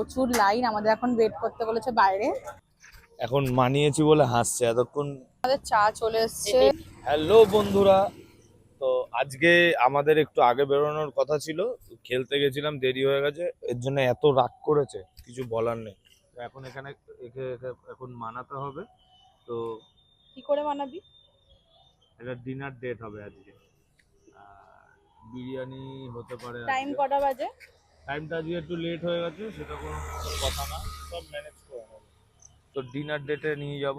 প্রচুর লাইন, আমাদের এখন ওয়েট করতে বলেছে বাইরে। এখন মানিয়েছি বলে হাসছে এতক্ষণ। আমাদের চা চলে এসছে। হ্যালো বন্ধুরা, তো আজকে আমাদের একটু আগে বেরোনোর কথা ছিল, খেলতে গেছিলাম, দেরি হয়ে গেছে, এর জন্য এত রাগ করেছে কিছু বলার নেই। তো এখন এখানে একে এখন মানাতে হবে। তো কি করে বানাবি? এটা ডিনার ডেট হবে আজকে, বিরিয়ানি হতে পারে। টাইম কটা বাজে? টাইমটা আজকে একটু লেট হয়ে গেছে, সেটা কোনো কথা না, সব ম্যানেজ করে নেবো। তো ডিনার ডেটে নিয়ে যাব।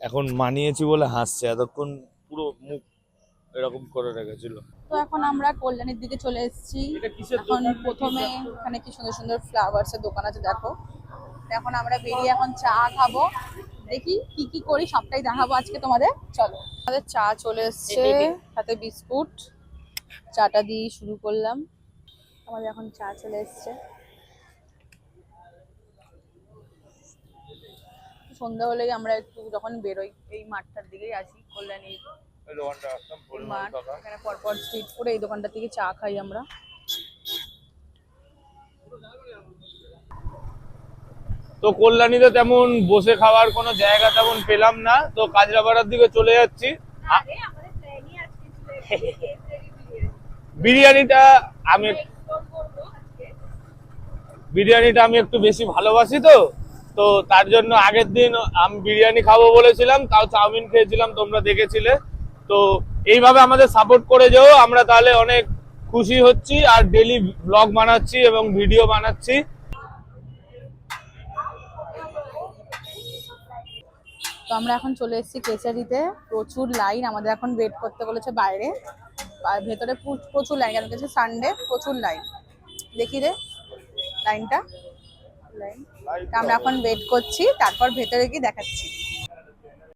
এখন মানিয়েছি বলে হাসছে, এতক্ষণ পুরো মুখ এরকম করে রেখেছিল। তো এখন আমরা কল্যাণীর দিকে চলে এসেছি। এখন প্রথমে এখানে কি সুন্দর সুন্দর ফ্লাওয়ার্স এর দোকান আছে দেখো। এখন আমরা বেরিয়ে এখন চা খাবো, দেখি কি কি করি সবটাই দেখাবো আজকে তোমাদের। চলো, আমাদের চা চলে এসছে, সাথে বিস্কুট। চাটা দিয়ে শুরু করলাম। আমাদের এখন চা চলে এসছে। সন্ধ্যা হলেই আমরা একটু যখন বেরোই এই মাঠটার দিকেই আসি, কল্যাণীর মাঠ, এখানে পরপর স্ট্রিট ফুডে এই দোকানটা থেকে চা খাই আমরা। তো কল্যাণীতে তেমন বসে খাওয়ার কোনো জায়গা তেমন পেলাম না, তো কাজরাপাড়ার দিকে চলে যাচ্ছি। বিরিয়ানিটা আমি একটু বেশি ভালোবাসি, তো তার জন্য আগের দিন আমি বিরিয়ানি খাবো বলেছিলাম, তাও চাউমিন খেয়েছিলাম, তোমরা দেখেছিলে। তো এইভাবে আমাদের সাপোর্ট করে যেও, আমরা তাহলে অনেক খুশি হচ্ছি, আর ডেলি ব্লগ বানাচ্ছি এবং ভিডিও বানাচ্ছি। তো আমরা এখন চলে এসেছি কেচারিতে, প্রচুর লাইন, আমাদের এখন ওয়েট করতে বলেছে বাইরে। আর ভেতরে প্রচুর লাইন, কেন কিছু সানডে প্রচুর লাইন। দেখি রে লাইনটা, লাইন। আমরা এখন ওয়েট করছি, তারপর ভেতরে গিয়ে দেখাচ্ছি।